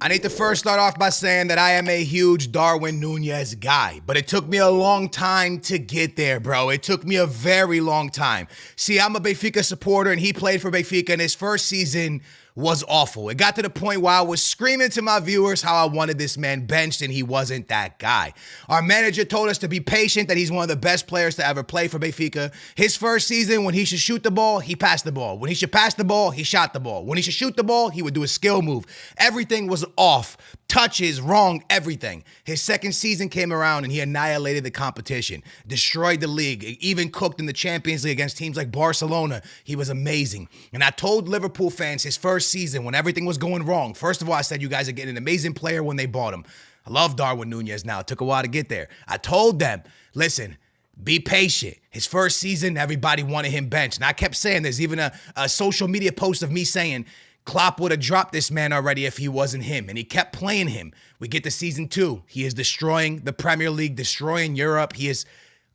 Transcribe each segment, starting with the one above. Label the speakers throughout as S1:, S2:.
S1: I need to first start off by saying that I am a huge Darwin Núñez guy, but it took me a long time to get there, bro. It took me a very long time. See, I'm a Benfica supporter, and he played for Benfica, and his first season was awful. It got to the point where I was screaming to my viewers how I wanted this man benched, and he wasn't that guy. Our manager told us to be patient, that he's one of the best players to ever play for Benfica. His first season, when he should shoot the ball, he passed the ball. When he should pass the ball, he shot the ball. When he should shoot the ball, he would do a skill move. Everything was off. Touches, wrong, everything. His second season came around and he annihilated the competition, destroyed the league, even cooked in the Champions League against teams like Barcelona. He was amazing. And I told Liverpool fans his first season when everything was going wrong, first of all, I said you guys are getting an amazing player when they bought him. I love Darwin Núñez now. It took a while to get there. I told them, listen, be patient. His first season, everybody wanted him benched. And I kept saying there's even a social media post of me saying, Klopp would have dropped this man already if he wasn't him, and he kept playing him. We get to season 2. He is destroying the Premier League, destroying Europe. He is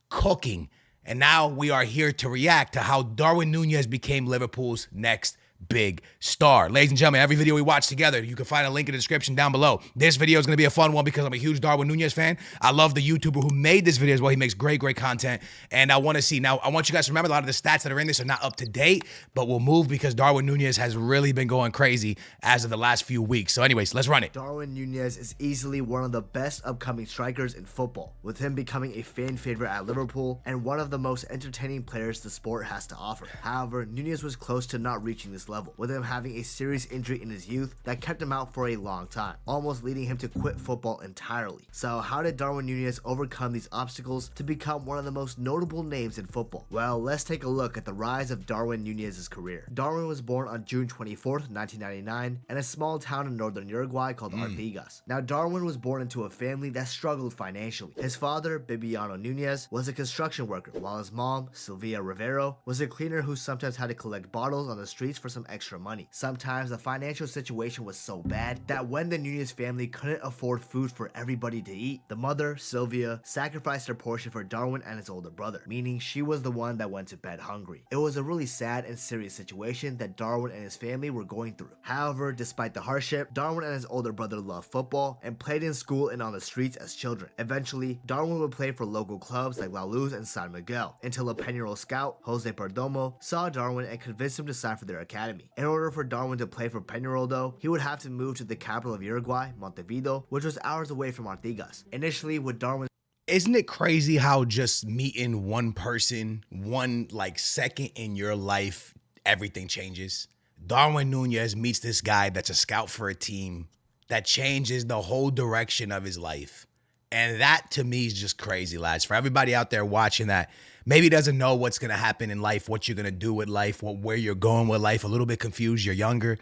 S1: cooking. And now we are here to react to how Darwin Núñez became Liverpool's next big star. Ladies and gentlemen, every video we watch together, you can find a link in the description down below. This video is going to be a fun one because I'm a huge Darwin Núñez fan. I love the YouTuber who made this video as well. He makes great content. And I want to see. Now, I want you guys to remember a lot of the stats that are in this are not up to date, but we'll move because Darwin Núñez has really been going crazy as of the last few weeks. So anyways, let's run it.
S2: Darwin Núñez is easily one of the best upcoming strikers in football, with him becoming a fan favorite at Liverpool and one of the most entertaining players the sport has to offer. However, Núñez was close to not reaching this level, with him having a serious injury in his youth that kept him out for a long time, almost leading him to quit football entirely. So how did Darwin Núñez overcome these obstacles to become one of the most notable names in football? Well, let's take a look at the rise of Darwin Núñez's career. Darwin was born on June 24th, 1999 in a small town in northern Uruguay called Artigas. Now, Darwin was born into a family that struggled financially. His father, Bibiano Núñez, was a construction worker, while his mom, Silvia Rivero, was a cleaner who sometimes had to collect bottles on the streets for some extra money. Sometimes the financial situation was so bad that when the Núñez family couldn't afford food for everybody to eat, the mother, Silvia, sacrificed her portion for Darwin and his older brother, meaning she was the one that went to bed hungry. It was a really sad and serious situation that Darwin and his family were going through. However, despite the hardship, Darwin and his older brother loved football and played in school and on the streets as children. Eventually, Darwin would play for local clubs like La Luz and San Miguel, until a Penarol scout, Jose Perdomo, saw Darwin and convinced him to sign for their academy. In order for Darwin to play for Penarol though, he would have to move to the capital of Uruguay, Montevideo, which was hours away from Artigas. Initially, with Darwin.
S1: Isn't it crazy how just meeting one person, one second in your life, everything changes? Darwin Núñez meets this guy that's a scout for a team that changes the whole direction of his life. And that to me is just crazy, lads. For everybody out there watching that maybe doesn't know what's going to happen in life, what you're going to do with life, where you're going with life, a little bit confused, you're younger,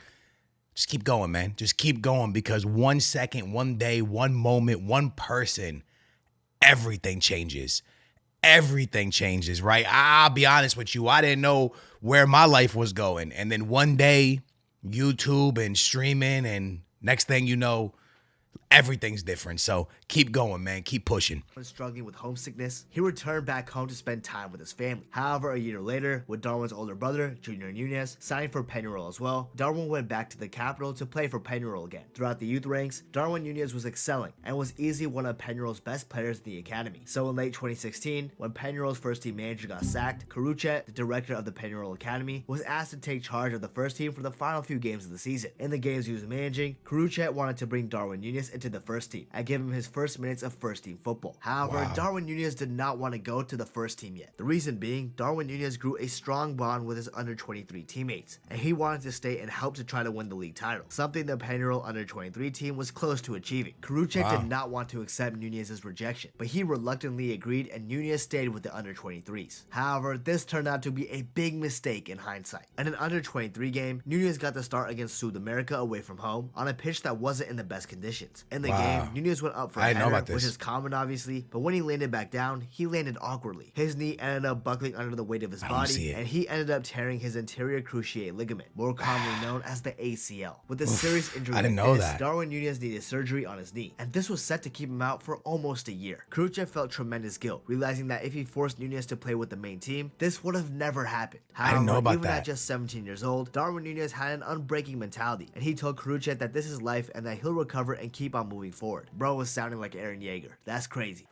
S1: just keep going, man. Just keep going, because 1 second, 1 day, 1 moment, 1 person, everything changes. Everything changes, right? I'll be honest with you. I didn't know where my life was going. And then one day, YouTube and streaming, and next thing you know, everything's different. So keep going, man. Keep pushing.
S2: Struggling with homesickness, he returned back home to spend time with his family. However, a year later, with Darwin's older brother, Junior Núñez, signing for Penarol as well, Darwin went back to the capital to play for Penarol again. Throughout the youth ranks, Darwin Núñez was excelling and was easily one of Penarol's best players in the academy. So in late 2016, when Penarol's first team manager got sacked, Karuchet, the director of the Penarol Academy, was asked to take charge of the first team for the final few games of the season. In the games he was managing, Karuchet wanted to bring Darwin Núñez into the first team and give him his first minutes of first team football. However, Darwin Núñez did not want to go to the first team yet. The reason being, Darwin Núñez grew a strong bond with his under 23 teammates, and he wanted to stay and help to try to win the league title, something the Penarol under 23 team was close to achieving. Karuchet did not want to accept Núñez's rejection, but he reluctantly agreed, and Núñez stayed with the under 23s. However, this turned out to be a big mistake in hindsight. In an under 23 game, Núñez got the start against South America away from home on a pitch that wasn't in the best conditions. celebrations. In the
S1: Wow.
S2: game, Núñez went up for a
S1: I didn't know
S2: header,
S1: about this.
S2: which is common obviously, but when he landed back down, he landed awkwardly. His knee ended up buckling under the weight of his body, and he ended up tearing his anterior cruciate ligament, more commonly known as the ACL. With a serious injury
S1: I didn't
S2: like
S1: know
S2: this,
S1: that.
S2: Darwin Núñez needed surgery on his knee, and this was set to keep him out for almost a year. Khrouchtchev felt tremendous guilt, realizing that if he forced Núñez to play with the main team, this would have never happened.
S1: I didn't know about
S2: even
S1: that.
S2: at just 17 years old, Darwin Núñez had an unbreaking mentality, and he told Khrouchtchev that this is life and that he'll recover and keep on moving forward. Bro was sounding like Aaron Yeager. That's crazy.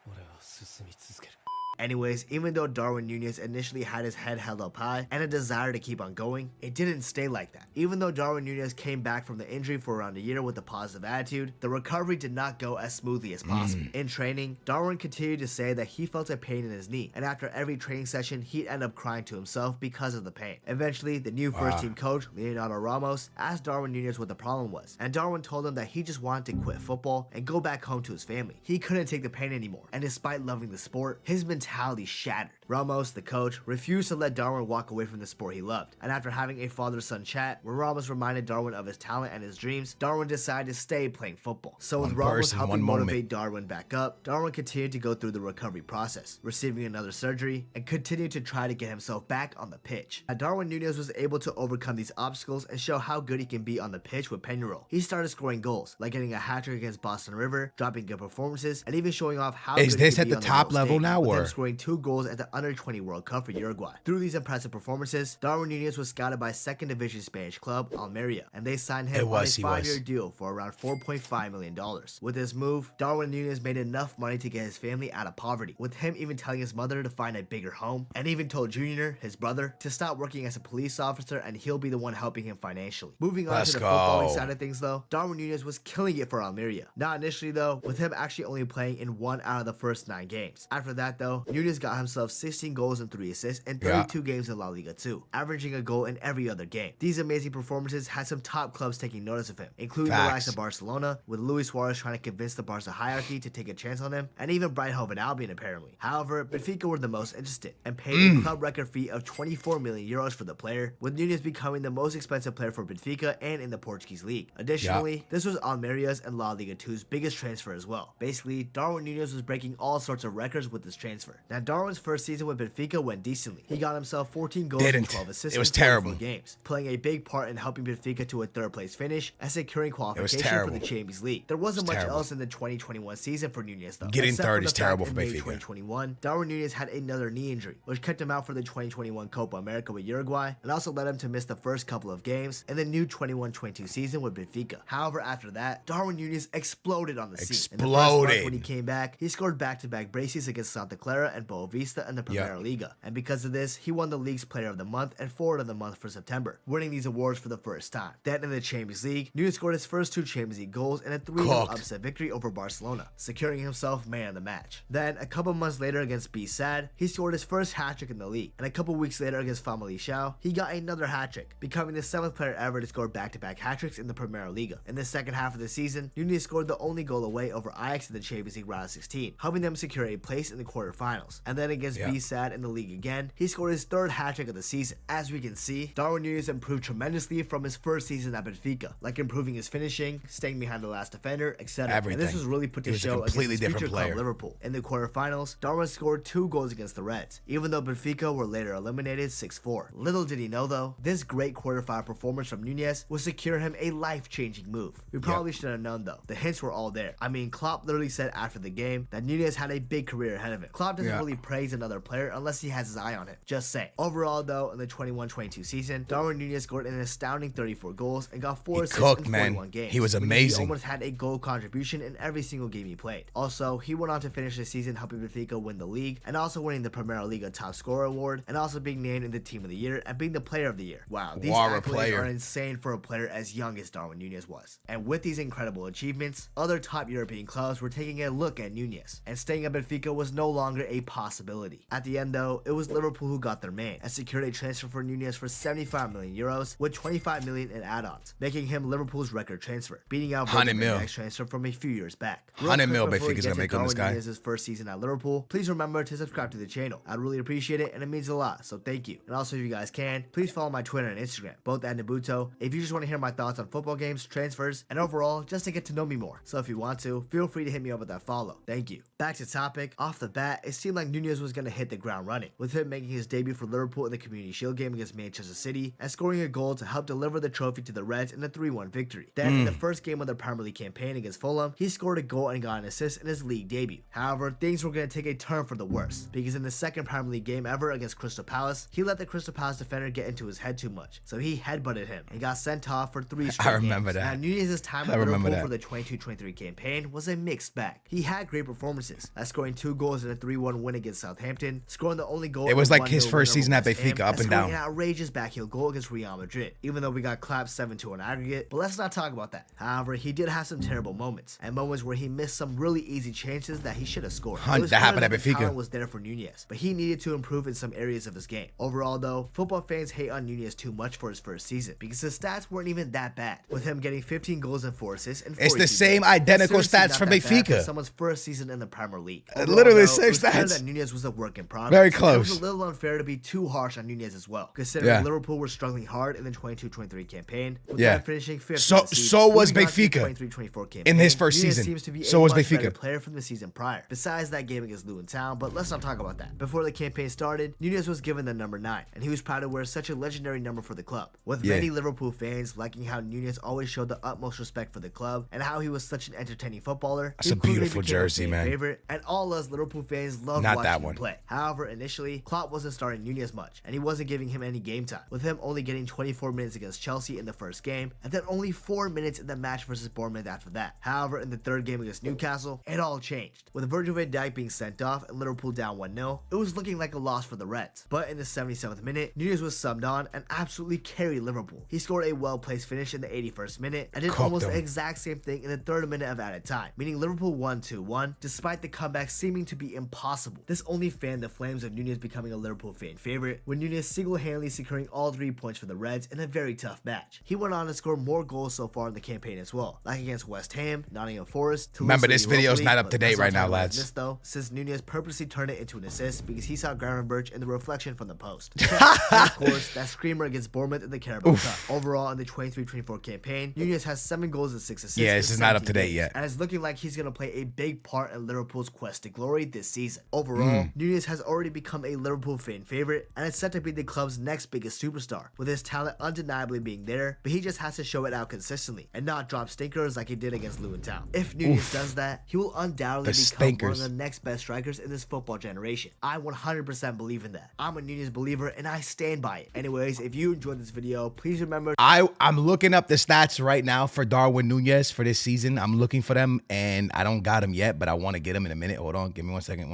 S2: Anyways, even though Darwin Núñez initially had his head held up high and a desire to keep on going, it didn't stay like that. Even though Darwin Núñez came back from the injury for around a year with a positive attitude, the recovery did not go as smoothly as possible. In training, Darwin continued to say that he felt a pain in his knee, and after every training session, he'd end up crying to himself because of the pain. Eventually, the new first team coach, Leonardo Ramos, asked Darwin Núñez what the problem was, and Darwin told him that he just wanted to quit football and go back home to his family. He couldn't take the pain anymore, and despite loving the sport, his mentality shattered. Ramos, the coach, refused to let Darwin walk away from the sport he loved, and after having a father-son chat where Ramos reminded Darwin of his talent and his dreams, Darwin decided to stay playing football. So with Ramos helping motivate Darwin back up, Darwin continued to go through the recovery process, receiving another surgery, and continued to try to get himself back on the pitch. And Darwin Núñez was able to overcome these obstacles and show how good he can be on the pitch with Penarol. He started scoring goals, like getting a hat-trick against Boston River, dropping good performances, and even showing off how good he
S1: this
S2: can
S1: at
S2: be
S1: the
S2: on
S1: top
S2: the world
S1: level
S2: stage,
S1: now,
S2: with
S1: or
S2: him scoring 2 goals at the Under-20 World Cup for Uruguay. Through these impressive performances, Darwin Núñez was scouted by second division Spanish club Almeria, and they signed him on a 5-year deal for around $4.5 million. With this move, Darwin Núñez made enough money to get his family out of poverty, with him even telling his mother to find a bigger home, and even told Junior, his brother, to stop working as a police officer and he'll be the one helping him financially. Moving on to the footballing side of things though, Darwin Núñez was killing it for Almeria. Not initially though, with him actually only playing in 1 out of the first 9 games. After that though, Núñez got himself 16 goals and 3 assists in 32 games in La Liga 2, averaging a goal in every other game. These amazing performances had some top clubs taking notice of him, including the likes of Barcelona, with Luis Suarez trying to convince the Barca hierarchy to take a chance on him, and even Brighton Albion apparently. However, Benfica were the most interested, and paid a club record fee of 24 million euros for the player, with Núñez becoming the most expensive player for Benfica and in the Portuguese league. Additionally, this was Almeria's and La Liga 2's biggest transfer as well. Basically, Darwin Núñez was breaking all sorts of records with this transfer. Now, Darwin's first season with Benfica went decently. He got himself 14 goals and 12 assists in 24 games, playing a big part in helping Benfica to a 3rd place finish and securing qualification for the Champions League. There wasn't much else in the 2021 season for Núñez though.
S1: Getting third is terrible for Benfica.
S2: 2021, Darwin Núñez had another knee injury, which kept him out for the 2021 Copa America with Uruguay, and also led him to miss the first couple of games in the new 21-22 season with Benfica. However, after that, Darwin Núñez exploded on the scene. In the first month when he came back, he scored back-to-back braces against Santa Clara and Boa Vista in the Primera Liga, and because of this, he won the league's Player of the Month and Forward of the Month for September, winning these awards for the first time. Then in the Champions League, Núñez scored his first 2 Champions League goals in a 3-0 upset victory over Barcelona, securing himself man of the match. Then, a couple months later against B-Sad, he scored his first hat-trick in the league, and a couple weeks later against Famalicão, he got another hat-trick, becoming the 7th player ever to score back-to-back hat-tricks in the Primera Liga. In the second half of the season, Núñez scored the only goal away over Ajax in the Champions League round of 16, helping them secure a place in the quarterfinals. And then against B-Sad in the league again, he scored his 3rd hat-trick of the season. As we can see, Darwin Núñez improved tremendously from his first season at Benfica, like improving his finishing, staying behind the last defender, etc. And this was really put to show against his future club Liverpool. In the quarterfinals, Darwin scored 2 goals against the Reds, even though Benfica were later eliminated 6-4. Little did he know though, this great quarterfinal performance from Núñez would secure him a life-changing move. We probably should have known though. The hints were all there. I mean, Klopp literally said after the game that Núñez had a big career ahead of him. Klopp doesn't really praise another player unless he has his eye on him. Just saying. Overall though, in the 21-22 season, Darwin Núñez scored an astounding 34 goals and got 4 assists in 41 games.
S1: He was amazing.
S2: He almost had a goal contribution in every single game he played. Also, he went on to finish the season helping Benfica win the league, and also winning the Primera Liga top scorer award, and also being named in the team of the year and being the player of the year. Wow, these accolades are insane for a player as young as Darwin Núñez was. And with these incredible achievements, other top European clubs were taking a look at Núñez, and staying at Benfica was no longer a possibility. At the end though, it was Liverpool who got their man and secured a transfer for Núñez for 75 million euros with 25 million in add-ons, making him Liverpool's record transfer, beating out Van Dijk's transfer from a few years back.
S1: 100 mil Benfica's gonna make on this guy.
S2: His first season at Liverpool, please remember to subscribe to the channel. I'd really appreciate it and it means a lot, so thank you. And also if you guys can, please follow my Twitter and Instagram, both at Nabuto, if you just want to hear my thoughts on football games, transfers, and overall just to get to know me more. So if you want to, feel free to hit me up with that follow. Thank you. Back to topic, off the bat, it seemed like Núñez was going to hit the ground running, with him making his debut for Liverpool in the Community Shield game against Manchester City and scoring a goal to help deliver the trophy to the Reds in a 3-1 victory. Then in the first game of the Premier League campaign against Fulham, he scored a goal and got an assist in his league debut. However, things were going to take a turn for the worse, because in the second Premier League game ever against Crystal Palace, he let the Crystal Palace defender get into his head too much, so he headbutted him and got sent off for 3 straight games.
S1: I remember that.
S2: Now, Núñez's time at Liverpool for the 22-23 campaign was a mixed bag. He had great performances, scoring 2 goals in a 3-1 win against Southampton, scoring the only goal.
S1: It was like his first season at Benfica, up and down.
S2: An outrageous backheel goal against Real Madrid, even though we got clapped 7-2 on aggregate, but let's not talk about that. However, he did have some terrible moments, and moments where he missed some really easy chances that he should have scored.
S1: That happened at Benfica.
S2: The talent was there for Núñez, but he needed to improve in some areas of his game. Overall though, football fans hate on Núñez too much for his first season, because his stats weren't even that bad, with him getting 15 goals and 4 assists and 42
S1: It's the same identical stats from Benfica.
S2: Someone's first season in the Premier League.
S1: Literally the same
S2: stats.
S1: stats.
S2: That Núñez was a work in progress.
S1: Very close.
S2: It was a little unfair to be too harsh on Núñez as well, considering Liverpool were struggling hard in the 22-23 campaign, with them finishing 5th.
S1: So was Benfica in his first season.
S2: Seems to be
S1: so
S2: a
S1: was
S2: much
S1: Benfica.
S2: better player from the season prior, besides that game against Luton Town, but let's not talk about that. Before the campaign started, Núñez was given the number 9, and he was proud to wear such a legendary number for the club, with many Liverpool fans liking how Núñez always showed the utmost respect for the club and how he was such an entertaining footballer.
S1: That's a beautiful jersey, man.
S2: Favorite, and all us Liverpool fans loved watching him play. However, initially, Klopp wasn't starting Núñez much, and he wasn't giving him any game time, with him only getting 24 minutes against Chelsea in the first game, and then only 4 minutes in the match versus Bournemouth after that. However, in the third game against Newcastle, it all changed. With Virgil van Dijk being sent off and Liverpool down 1-0, it was looking like a loss for the Reds. But in the 77th minute, Núñez was subbed on and absolutely carried Liverpool. He scored a well-placed finish in the 81st minute and did almost the exact same thing in the 3rd minute of added time, meaning Liverpool won 2-1, despite the comeback seeming to be impossible. This only fanned the flames of Núñez becoming a Liverpool fan favorite, with Núñez single-handedly securing all 3 points for the Reds in a very tough match. He went on to score more goals so far in the campaign as well, like against West Ham, Nottingham Forest.
S1: Remember, this video is not up to date right now, lads.
S2: This though, since Núñez purposely turned it into an assist because he saw Gravenberch in the reflection from the post. And of course, that screamer against Bournemouth in the Carabao Cup. Overall, in the 23-24 campaign, Núñez has 7 goals and 6 assists.
S1: Yeah, this is not up to date yet.
S2: And it's looking like he's going to play a big part in Liverpool's quest to glory this season. Overall, Núñez has already become a Liverpool fan favorite, and it's set to be the club's next biggest superstar, with his talent undeniably being there, but he just has to show it out consistently and not drop stinkers like he did against Luton Town. If Núñez does that, he will undoubtedly become one of the next best strikers in this football generation. I 100% believe in that. I'm a Núñez believer and I stand by it. Anyways, if you enjoyed this video, please remember
S1: I'm looking up the stats right now for Darwin Núñez for this season. I'm looking for them and I don't got them yet, but I want to get them in a minute. Hold on, give me 1 second.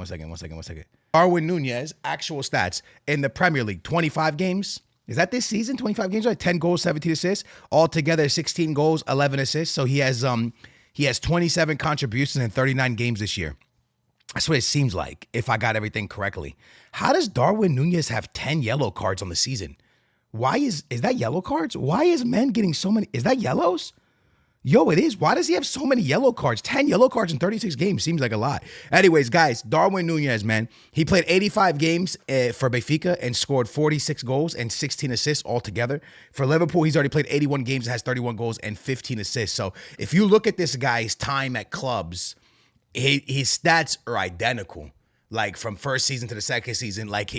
S1: Darwin Núñez actual stats in the Premier League: 25 games. Is that this season? 25 games, right? 10 goals, 17 assists. Altogether, 16 goals, 11 assists. So he has 27 contributions in 39 games this year. That's what it seems like, if I got everything correctly. How does Darwin Núñez have 10 yellow cards on the season? Why is that yellow cards? Why is men getting so many? Is that yellows? Yo, it is. Why does he have so many yellow cards? 10 yellow cards in 36 games seems like a lot. Anyways, guys, Darwin Núñez, man. He played 85 games for Benfica and scored 46 goals and 16 assists altogether. For Liverpool, he's already played 81 games and has 31 goals and 15 assists. So if you look at this guy's time at clubs, his stats are identical. Like from first season to the second season, like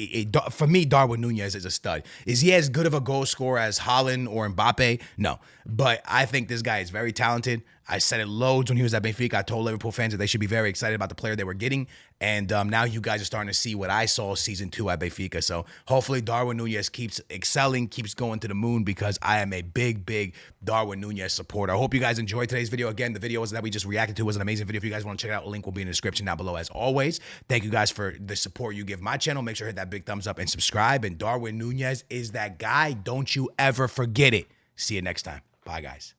S1: for me, Darwin Núñez is a stud. Is he as good of a goal scorer as Haaland or Mbappe? No, but I think this guy is very talented. I said it loads when he was at Benfica. I told Liverpool fans that they should be very excited about the player they were getting. And now you guys are starting to see what I saw season 2 at Benfica. So hopefully Darwin Núñez keeps excelling, keeps going to the moon, because I am a big, big Darwin Núñez supporter. I hope you guys enjoyed today's video. Again, the video that we just reacted to was an amazing video. If you guys want to check it out, a link will be in the description down below as always. Thank you guys for the support you give my channel. Make sure to hit that big thumbs up and subscribe. And Darwin Núñez is that guy. Don't you ever forget it. See you next time. Bye, guys.